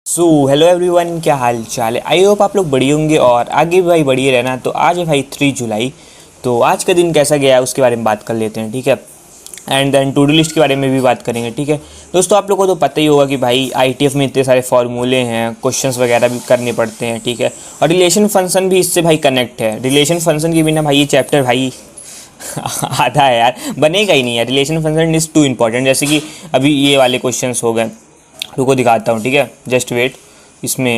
Hello everyone, क्या हाल चाल है। आई होप आप लोग बढ़िया होंगे और आगे भी भाई बढ़िया रहना। तो आज है भाई 3 जुलाई। तो आज का दिन कैसा गया उसके बारे में बात कर लेते हैं, ठीक है। And then to do list के बारे में भी बात करेंगे, ठीक है। दोस्तों आप लोग को तो पता ही होगा कि भाई आईटीएफ में इतने सारे फार्मूले हैं, क्वेश्चंस वगैरह भी करने पड़ते हैं, ठीक है। और रिलेशन फंक्शन भी इससे भाई कनेक्ट है। रिलेशन फंक्शन के बिना भाई ये चैप्टर भाई आधा है यार, बनेगा ही नहीं यार। Relation function is too important. जैसे कि अभी ये वाले क्वेश्चंस हो गए, रुको दिखाता हूँ, ठीक है, जस्ट वेट। इसमें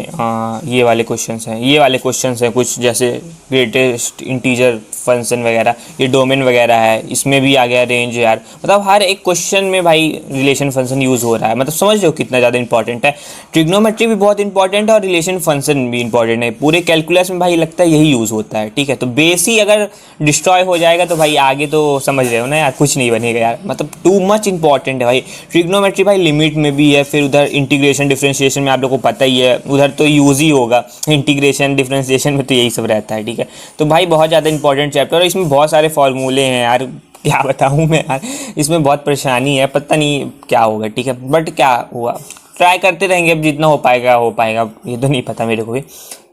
ये वाले क्वेश्चंस हैं, ये वाले क्वेश्चंस हैं कुछ, जैसे ग्रेटेस्ट इंटीजर फंक्शन वगैरह, ये डोमेन वगैरह है। इसमें भी आ गया रेंज यार। मतलब हर एक क्वेश्चन में भाई रिलेशन फंक्शन यूज़ हो रहा है। मतलब समझ लो कितना ज़्यादा इंपॉर्टेंट है। ट्रिग्नोमेट्री भी बहुत इंपॉर्टेंट है और रिलेशन फंक्शन भी इंपॉर्टेंट है। पूरे कैलकुलस में भाई लगता है यही यूज़ होता है, ठीक है। तो बेस ही अगर डिस्ट्रॉय हो जाएगा तो भाई आगे तो समझ रहे हो ना यार, कुछ नहीं बनेगा यार। मतलब टू मच इंपॉर्टेंट है भाई। ट्रिग्नोमेट्री भाई लिमिट में भी है, फिर उधर इंटीग्रेशन डिफरेंशिएशन में आप लोग को पता ही है, उधर तो यूज़ ही होगा। इंटीग्रेशन डिफरेंशिएशन में तो यही सब रहता है, ठीक है। तो भाई बहुत ज़्यादा इंपॉर्टेंट चैप्टर और इसमें बहुत सारे फॉर्मूले हैं यार, क्या बताऊँ मैं यार। इसमें बहुत परेशानी है, पता नहीं क्या होगा, ठीक है। बट क्या हुआ, ट्राई करते रहेंगे, अब जितना हो पाएगा हो पाएगा, ये तो नहीं पता मेरे को भी।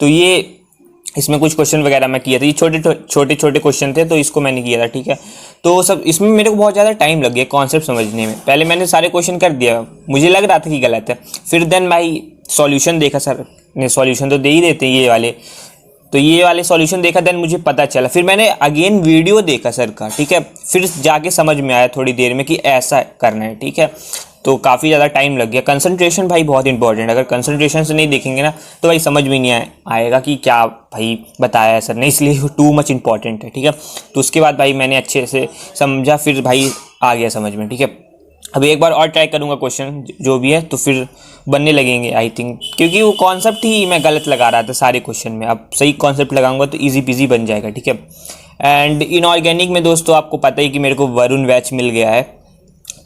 तो ये इसमें कुछ क्वेश्चन वगैरह मैं किया था, ये छोटे छोटे क्वेश्चन थे, तो इसको मैंने किया था, ठीक है। तो सब इसमें मेरे को बहुत ज़्यादा टाइम लग गया कॉन्सेप्ट समझने में। पहले मैंने सारे क्वेश्चन कर दिया, मुझे लग रहा था कि गलत है। फिर देन भाई सॉल्यूशन देखा, सर ने सॉल्यूशन तो दे ही देते हैं ये वाले, तो ये वाले सॉल्यूशन देखा, देन मुझे पता चला। फिर मैंने अगेन वीडियो देखा सर का, ठीक है। फिर जाके समझ में आया थोड़ी देर में कि ऐसा करना है, ठीक है। तो काफ़ी ज़्यादा टाइम लग गया। कंसंट्रेशन भाई बहुत इंपॉर्टेंट है। अगर कंसंट्रेशन से नहीं देखेंगे ना तो भाई समझ में नहीं आएगा कि क्या भाई बताया है सर ने, इसलिए टू मच इंपॉर्टेंट है, ठीक है। तो उसके बाद भाई मैंने अच्छे से समझा, फिर भाई आ गया समझ में, ठीक है। अभी एक बार और ट्राई करूँगा क्वेश्चन जो भी है, तो फिर बनने लगेंगे आई थिंक, क्योंकि वो कॉन्सेप्ट ही मैं गलत लगा रहा था सारे क्वेश्चन में। अब सही कॉन्सेप्ट लगाऊंगा तो ईजी पीजी बन जाएगा, ठीक है। एंड इनऑर्गेनिक में दोस्तों आपको पता ही कि मेरे को वरुण वैच मिल गया है।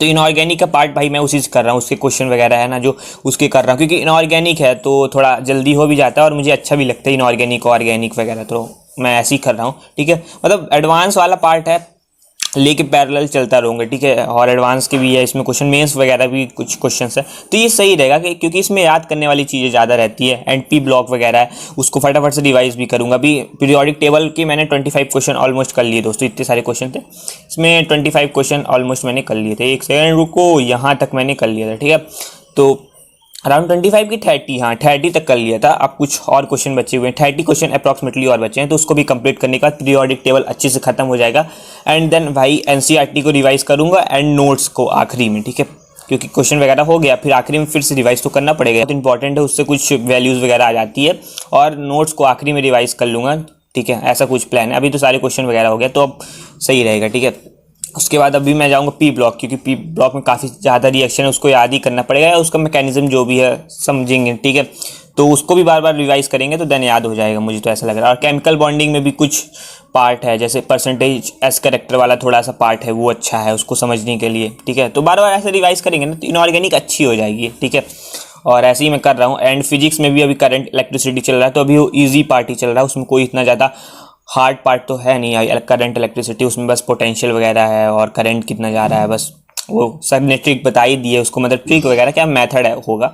तो इनऑर्गेनिक का पार्ट भाई मैं उसी से कर रहा हूँ, उसके क्वेश्चन वगैरह है ना जो, उसके कर रहा हूँ। क्योंकि इनऑर्गेनिक है तो थोड़ा जल्दी हो भी जाता है और मुझे अच्छा भी लगता है इनऑर्गेनिक ऑर्गेनिक वगैरह, तो मैं ऐसे ही कर रहा हूँ, ठीक है। मतलब एडवांस वाला पार्ट है, लेके पैरेलल चलता रहूँगा, ठीक है। और एडवांस के भी है इसमें क्वेश्चन, मेंस वगैरह भी कुछ क्वेश्चंस है, तो ये सही रहेगा क्योंकि इसमें याद करने वाली चीज़ें ज़्यादा रहती है। एनपी ब्लॉक वगैरह है, उसको फटाफट से रिवाइज भी करूँगा। अभी पीरियोडिक टेबल के मैंने 25 क्वेश्चन ऑलमोस्ट कर लिए दोस्तों, इतने सारे क्वेश्चन थे इसमें। 25 क्वेश्चन ऑलमोस्ट मैंने कर लिए थे। एक सेकेंड रुको, यहाँ तक मैंने कर लिया था, ठीक है। तो अराउंड 25 की 30, हाँ 30 तक कर लिया था। अब कुछ और क्वेश्चन बचे हुए हैं, 30 क्वेश्चन अप्रॉक्सीमेटली और बचे हैं, तो उसको भी कंप्लीट करने का पीरियोडिक टेबल अच्छे से खत्म हो जाएगा। एंड देन भाई एनसीईआरटी को रिवाइज करूंगा एंड नोट्स को आखिरी में, ठीक है। क्योंकि क्वेश्चन वगैरह हो गया, फिर आखिरी में फिर से रिवाइज तो करना पड़ेगा, तो इंपॉर्टेंट है, उससे कुछ वैल्यूज़ वगैरह आ जाती है। और नोट्स को आखिरी में रिवाइज कर लूँगा, ठीक है। ऐसा कुछ प्लान है। अभी तो सारे क्वेश्चन वगैरह हो गया, तो अब सही रहेगा, ठीक है। उसके बाद अभी मैं जाऊंगा पी ब्लॉक, क्योंकि पी ब्लॉक में काफ़ी ज़्यादा रिएक्शन है, उसको याद ही करना पड़ेगा, उसका मैकेनिज्म जो भी है समझेंगे, ठीक है। तो उसको भी बार बार रिवाइज करेंगे तो देन याद हो जाएगा, मुझे तो ऐसा लग रहा है। और केमिकल बॉन्डिंग में भी कुछ पार्ट है, जैसे परसेंटेज एस करेक्टर वाला थोड़ा सा पार्ट है, वो अच्छा है उसको समझने के लिए, ठीक है। तो बार बार ऐसे रिवाइज करेंगे ना तो इनऑर्गेनिक अच्छी हो जाएगी, ठीक है। और ऐसे ही मैं कर रहा हूँ। एंड फिजिक्स में भी अभी करंट इलेक्ट्रिसिटी चल रहा है, तो अभी वो ईजी पार्ट ही चल रहा है, उसमें कोई इतना ज़्यादा हार्ड पार्ट तो है नहीं। करंट इलेक्ट्रिसिटी उसमें बस पोटेंशियल वगैरह है और करंट कितना जा रहा है, बस वो सर ने ट्रिक बता ही दी है उसको, मतलब ट्रिक वगैरह क्या मेथड है होगा,